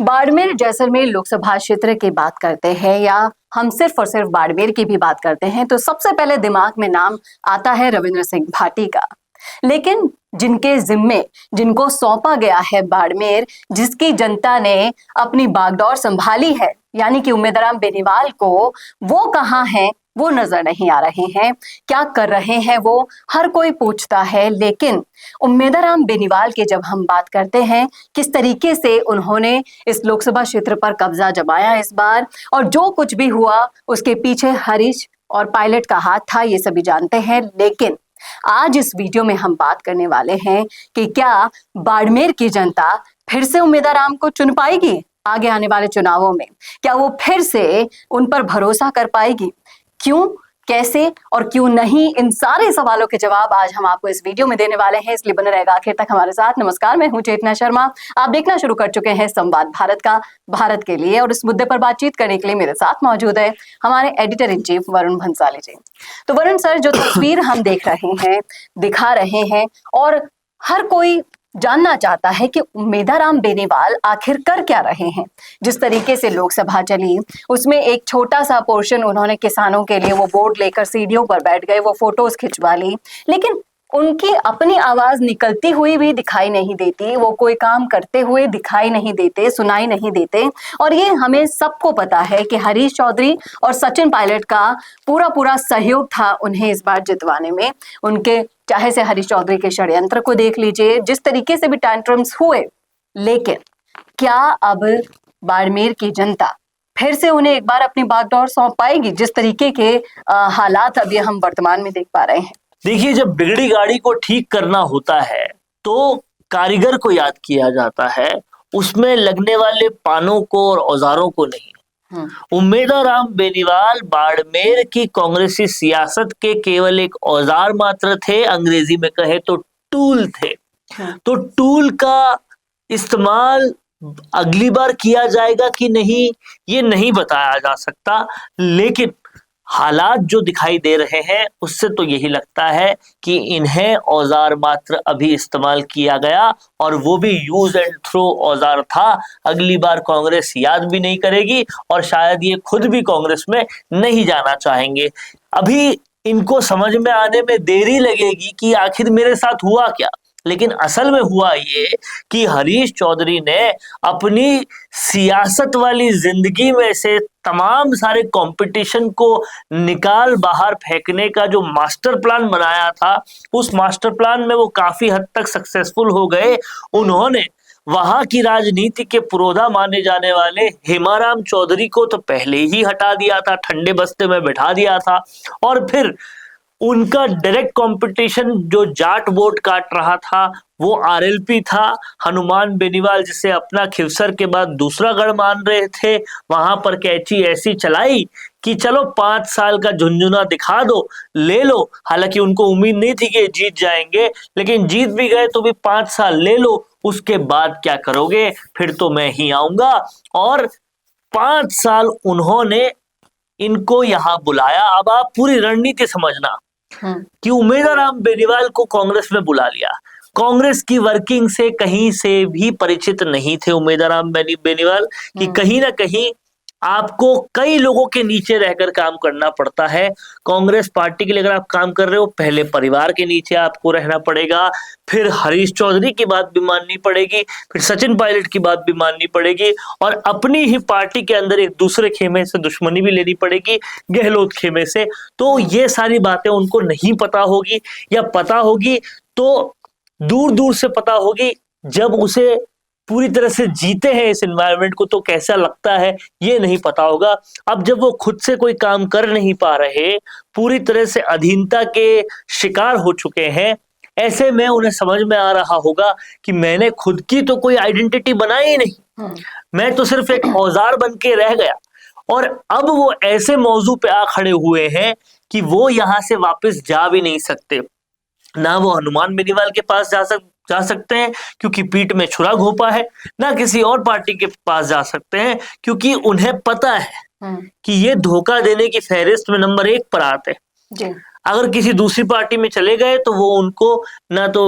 बाड़मेर जैसलमेर लोकसभा क्षेत्र की बात करते हैं या हम सिर्फ और सिर्फ बाड़मेर की भी बात करते हैं तो सबसे पहले दिमाग में नाम आता है रविंद्र सिंह भाटी का। लेकिन जिनके जिम्मे जिनको सौंपा गया है बाड़मेर, जिसकी जनता ने अपनी बागडोर संभाली है, यानी कि उम्मेदराम बेनीवाल को, वो कहाँ हैं? वो नजर नहीं आ रहे हैं। क्या कर रहे हैं वो, हर कोई पूछता है। लेकिन उम्मेदराम बेनीवाल की जब हम बात करते हैं, किस तरीके से उन्होंने इस लोकसभा क्षेत्र पर कब्जा जमाया इस बार, और जो कुछ भी हुआ उसके पीछे हरीश और पायलट का हाथ था, ये सभी जानते हैं। लेकिन आज इस वीडियो में हम बात करने वाले हैं कि क्या बाड़मेर की जनता फिर से उम्मेदराम को चुन पाएगी आगे आने वाले चुनावों में? क्या वो फिर से उन पर भरोसा कर पाएगी? क्यों, कैसे और क्यों नहीं, इन सारे सवालों के जवाब आज हम आपको इस वीडियो में देने वाले हैं, इसलिए बने रहेगा आखिर तक हमारे साथ। नमस्कार, मैं हूं चेतना शर्मा। आप देखना शुरू कर चुके हैं संवाद भारत का, भारत के लिए, और इस मुद्दे पर बातचीत करने के लिए मेरे साथ मौजूद है हमारे editor in chief Varun Bhansali ji. तो वरुण सर, जो तस्वीर हम देख रहे हैं, दिखा रहे हैं, और हर कोई जानना चाहता है कि उम्मेदराम बेनीवाल आखिर कर क्या रहे हैं। जिस तरीके से लोकसभा चली, उसमें एक छोटा सा पोर्शन उन्होंने किसानों के लिए वो बोर्ड लेकर सीढ़ियों पर बैठ गए, वो फोटोज खिंचवा ली, लेकिन उनकी अपनी आवाज निकलती हुई भी दिखाई नहीं देती, वो कोई काम करते हुए दिखाई नहीं देते, सुनाई नहीं देते। और ये हमें सबको पता है कि हरीश चौधरी और सचिन पायलट का पूरा पूरा सहयोग था उन्हें इस बार जितवाने में। उनके चाहे से हरीश चौधरी के षड्यंत्र को देख लीजिए, जिस तरीके से भी टैंट्रम्स हुए। लेकिन क्या अब बाड़मेर की जनता फिर से उन्हें एक बार अपनी बागडोर सौंप पाएगी, जिस तरीके के हालात अभी हम वर्तमान में देख पा रहे हैं? देखिए, जब बिगड़ी गाड़ी को ठीक करना होता है तो कारीगर को याद किया जाता है, उसमें लगने वाले पानों को और औजारों को नहीं। उम्मेदराम बेनीवाल बाड़मेर की कांग्रेसी सियासत के केवल एक औजार मात्र थे, अंग्रेजी में कहे तो टूल थे। तो टूल का इस्तेमाल अगली बार किया जाएगा कि नहीं, ये नहीं बताया जा सकता। लेकिन हालात जो दिखाई दे रहे हैं उससे तो यही लगता है कि इन्हें औजार मात्र अभी इस्तेमाल किया गया, और वो भी यूज एंड थ्रो औजार था। अगली बार कांग्रेस याद भी नहीं करेगी और शायद ये खुद भी कांग्रेस में नहीं जाना चाहेंगे। अभी इनको समझ में आने में देरी लगेगी कि आखिर मेरे साथ हुआ क्या। लेकिन असल में हुआ ये कि हरीश चौधरी ने अपनी सियासत वाली जिंदगी में से तमाम सारे कंपटीशन को निकाल बाहर फेंकने का जो मास्टर प्लान बनाया था, उस मास्टर प्लान में वो काफी हद तक सक्सेसफुल हो गए। उन्होंने वहां की राजनीति के पुरोधा माने जाने वाले हेमाराम चौधरी को तो पहले ही हटा दिया था, ठंडे बस्ते में बैठा दिया था, और फिर उनका डायरेक्ट कंपटीशन जो जाट वोट काट रहा था वो आरएलपी था। हनुमान बेनीवाल, जिसे अपना खिवसर के बाद दूसरा गढ़ मान रहे थे, वहां पर कैची ऐसी चलाई कि चलो 5 साल का झुंझुना दिखा दो, ले लो। हालांकि उनको उम्मीद नहीं थी कि जीत जाएंगे, लेकिन जीत भी गए तो भी 5 साल ले लो, उसके बाद क्या करोगे, फिर तो मैं ही आऊंगा। और 5 साल उन्होंने इनको यहां बुलाया। अब आप पूरी रणनीति समझना कि उम्मेदराम बेनीवाल को कांग्रेस में बुला लिया। कांग्रेस की वर्किंग से कहीं से भी परिचित नहीं थे उम्मेदराम बेनीवाल, कि कहीं ना कहीं आपको कई लोगों के नीचे रहकर काम करना पड़ता है। कांग्रेस पार्टी के लिए अगर आप काम कर रहे हो, पहले परिवार के नीचे आपको रहना पड़ेगा, फिर हरीश चौधरी की बात भी माननी पड़ेगी, फिर सचिन पायलट की बात भी माननी पड़ेगी, और अपनी ही पार्टी के अंदर एक दूसरे खेमे से दुश्मनी भी लेनी पड़ेगी, गहलोत खेमे से। तो ये सारी बातें उनको नहीं पता होगी, या पता होगी तो दूर दूर से पता होगी। जब उसे पूरी तरह से जीते हैं इस एनवायरनमेंट को तो कैसा लगता है ये नहीं पता होगा। अब जब वो खुद से कोई काम कर नहीं पा रहे, पूरी तरह से अधीनता के शिकार हो चुके हैं, ऐसे में उन्हें समझ में आ रहा होगा कि मैंने खुद की तो कोई आइडेंटिटी बनाई ही नहीं, मैं तो सिर्फ एक औजार बन के रह गया। और अब वो ऐसे मौजू पे आ खड़े हुए हैं कि वो यहां से वापस जा भी नहीं सकते। ना वो हनुमान बेनीवाल के पास जा सकते हैं क्योंकि पीठ में छुरा घोंपा है, ना किसी और पार्टी के पास जा सकते हैं क्योंकि उन्हें पता है कि ये धोखा देने की फहरिस्त में नंबर 1 पर आते हैं। अगर किसी दूसरी पार्टी में चले गए तो वो उनको ना तो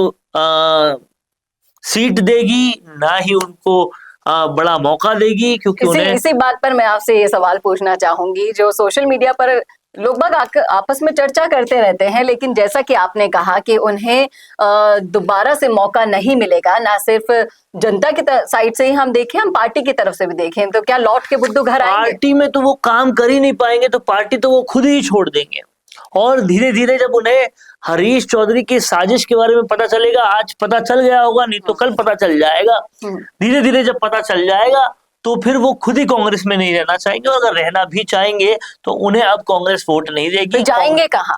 सीट देगी, ना ही उनको बड़ा मौका देगी, क्योंकि उन्हें इसी बात पर मैं आपसे ये सवाल पूछना चाहूंगी। जो सोशल मीडिया पर लोग बाग आपस में चर्चा करते रहते हैं, लेकिन जैसा कि आपने कहा कि उन्हें दोबारा से मौका नहीं मिलेगा, ना सिर्फ जनता की साइड से ही हम देखें, हम पार्टी की तरफ से भी देखें, तो क्या लौट के बुद्धू घर आएंगे? पार्टी में तो वो काम कर ही नहीं पाएंगे, तो पार्टी तो वो खुद ही छोड़ देंगे। और धीरे धीरे जब उन्हें हरीश चौधरी की साजिश के बारे में पता चलेगा, आज पता चल गया होगा, नहीं तो कल पता चल जाएगा, धीरे धीरे जब पता चल जाएगा तो फिर वो खुद ही कांग्रेस में नहीं रहना चाहेंगे, और अगर रहना भी चाहेंगे तो उन्हें अब कांग्रेस वोट नहीं देगी। तो जाएंगे कहाँ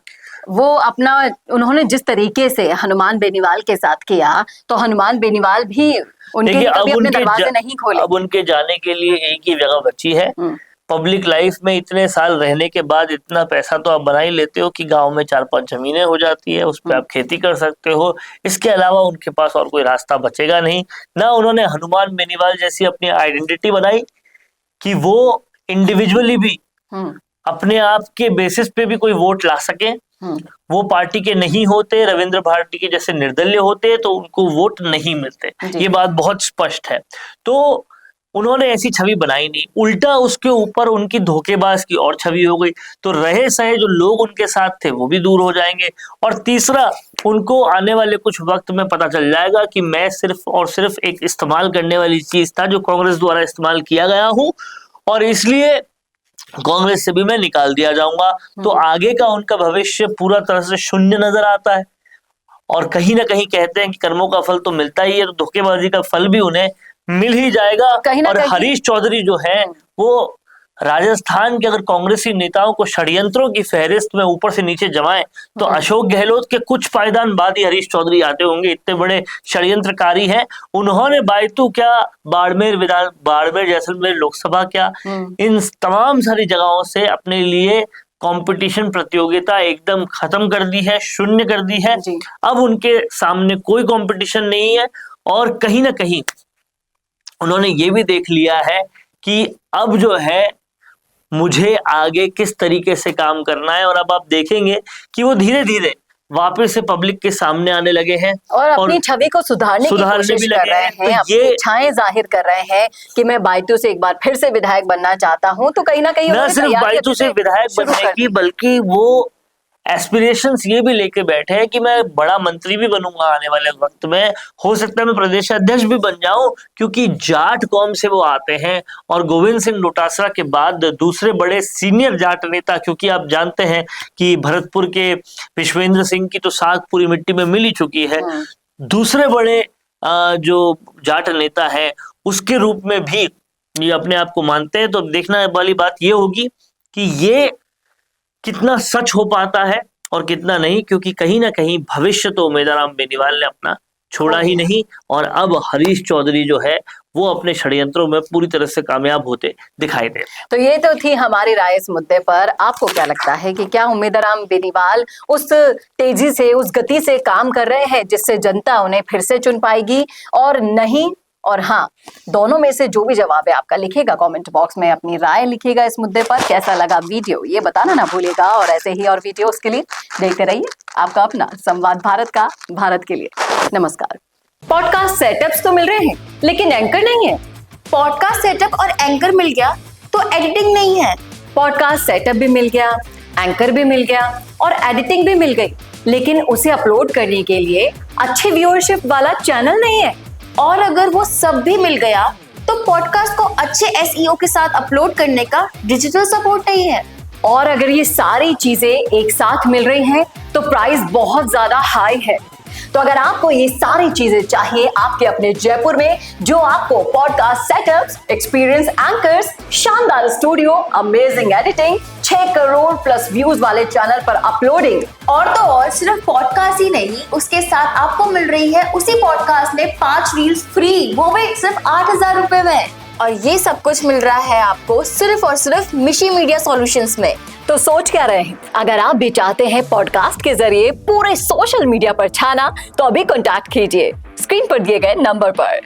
वो? अपना उन्होंने जिस तरीके से हनुमान बेनीवाल के साथ किया, तो हनुमान बेनीवाल भी उनके कभी अपने दरवाजे नहीं खोले। अब उनके जाने के लिए एक ही जगह बची है। पब्लिक लाइफ में इतने साल रहने के बाद इतना पैसा तो आप बना ही लेते हो कि गांव में 4-5 जमीनें हो जाती है, उस पर आप खेती कर सकते हो। इसके अलावा उनके पास और कोई रास्ता बचेगा नहीं। ना उन्होंने हनुमान बेनीवाल जैसी अपनी आइडेंटिटी बनाई कि वो इंडिविजुअली भी अपने आप के बेसिस पे भी कोई वोट ला सके। वो पार्टी के नहीं होते, रविंद्र भारती के जैसे निर्दलीय होते, तो उनको वोट नहीं मिलते। ये बात बहुत स्पष्ट है। तो उन्होंने ऐसी छवि बनाई नहीं, उल्टा उसके ऊपर उनकी धोखेबाज की और छवि हो गई। तो रहे सहे जो लोग उनके साथ थे वो भी दूर हो जाएंगे। और तीसरा, उनको आने वाले कुछ वक्त में पता चल जाएगा कि मैं सिर्फ और सिर्फ एक इस्तेमाल करने वाली चीज था जो कांग्रेस द्वारा इस्तेमाल किया गया हूं, और इसलिए कांग्रेस से भी मैं निकाल दिया जाऊंगा। तो आगे का उनका भविष्य पूरा तरह से शून्य नजर आता है। और कहीं ना कहीं कहते हैं कि कर्मों का फल तो मिलता ही है, तो धोखेबाजी का फल भी उन्हें मिल ही जाएगा। और हरीश चौधरी जो है वो राजस्थान के अगर कांग्रेसी नेताओं को षड्यंत्रों की फहरिस्त में ऊपर से नीचे जमाएं, तो अशोक गहलोत के कुछ पायदान बाद ही हरीश चौधरी आते होंगे। इतने बड़े षड्यंत्रकारी हैं। उन्होंने बायतू क्या, बाड़मेर जैसलमेर लोकसभा क्या, इन तमाम सारी जगहों से अपने लिए कंपटीशन प्रतियोगिता एकदम खत्म कर दी है, शून्य कर दी है। अब उनके सामने कोई कंपटीशन नहीं है। और कहीं ना कहीं उन्होंने ये भी देख लिया है कि अब जो है मुझे आगे किस तरीके से काम करना है। और अब आप देखेंगे कि वो धीरे धीरे वापस से पब्लिक के सामने आने लगे हैं और अपनी छवि को सुधारने की कोशिश कर रहे हैं। तो अपनी इच्छाएं जाहिर कर रहे हैं कि मैं बायतू से एक बार फिर से विधायक बनना चाहता हूं। तो कहीं ना कहीं न सिर्फ बायतू से विधायक बनने की, बल्कि वो एस्पिरेशंस ये भी लेके बैठे हैं कि मैं बड़ा मंत्री भी बनूंगा आने वाले वक्त में, हो सकता है मैं प्रदेश अध्यक्ष भी बन जाऊं, क्योंकि जाट कौम से वो आते हैं। और गोविंद सिंह डोटासरा के बाद दूसरे बड़े सीनियर जाट नेता, क्योंकि आप जानते हैं कि भरतपुर के विश्वेंद्र सिंह की तो साख पूरी मिट्टी में मिल ही चुकी है, दूसरे बड़े जो जाट नेता है उसके रूप में भी ये अपने आप को मानते हैं। तो देखना वाली बात ये होगी कि ये कितना सच हो पाता है और कितना नहीं, क्योंकि कहीं ना कहीं भविष्य तो उम्मीदराम बेनीवाल ने अपना छोड़ा ही नहीं। और अब हरीश चौधरी जो है वो अपने षड्यंत्रों में पूरी तरह से कामयाब होते दिखाई दे। तो ये तो थी हमारी राय इस मुद्दे पर। आपको क्या लगता है कि क्या उम्मीदराम बेनीवाल उस तेजी से, उस गति से काम कर रहे हैं जिससे जनता उन्हें फिर से चुन पाएगी, और नहीं और हाँ? दोनों में से जो भी जवाब है आपका लिखिएगा कमेंट बॉक्स में, अपनी राय लिखिएगा इस मुद्दे पर। कैसा लगा वीडियो ये बताना ना भूलिएगा, और ऐसे ही और वीडियोस के लिए देखते रहिए आपका अपना संवाद भारत का, भारत के लिए। नमस्कार। पॉडकास्ट सेटअप्स तो मिल रहे हैं लेकिन एंकर नहीं है। पॉडकास्ट सेटअप और एंकर मिल गया तो एडिटिंग नहीं है। पॉडकास्ट सेटअप भी मिल गया, एंकर भी मिल गया और एडिटिंग भी मिल गई, लेकिन उसे अपलोड करने के लिए अच्छी व्यूअरशिप वाला चैनल नहीं है। और अगर वो सब भी मिल गया तो पॉडकास्ट को अच्छे एसईओ के साथ अपलोड करने का डिजिटल सपोर्ट नहीं है। और अगर ये सारी चीजें एक साथ मिल रही हैं तो प्राइस बहुत ज्यादा हाई है। तो अगर आपको ये सारी चीजें चाहिए आपके अपने जयपुर में, जो आपको पॉडकास्ट सेटअप्स, एक्सपीरियंस एंकर्स, शानदार studio, amazing editing, 6 crore plus views वाले चैनल पर अपलोडिंग, और तो और सिर्फ पॉडकास्ट ही नहीं, उसके साथ आपको मिल रही है उसी पॉडकास्ट में 5 रील्स फ्री, वो भी सिर्फ 8,000 रुपए में। और ये सब कुछ मिल रहा है आपको सिर्फ और सिर्फ मिशी मीडिया सॉल्यूशंस में। तो सोच क्या रहे हैं? अगर आप भी चाहते हैं पॉडकास्ट के जरिए पूरे सोशल मीडिया पर छाना, तो अभी कॉन्टैक्ट कीजिए स्क्रीन पर दिए गए नंबर पर।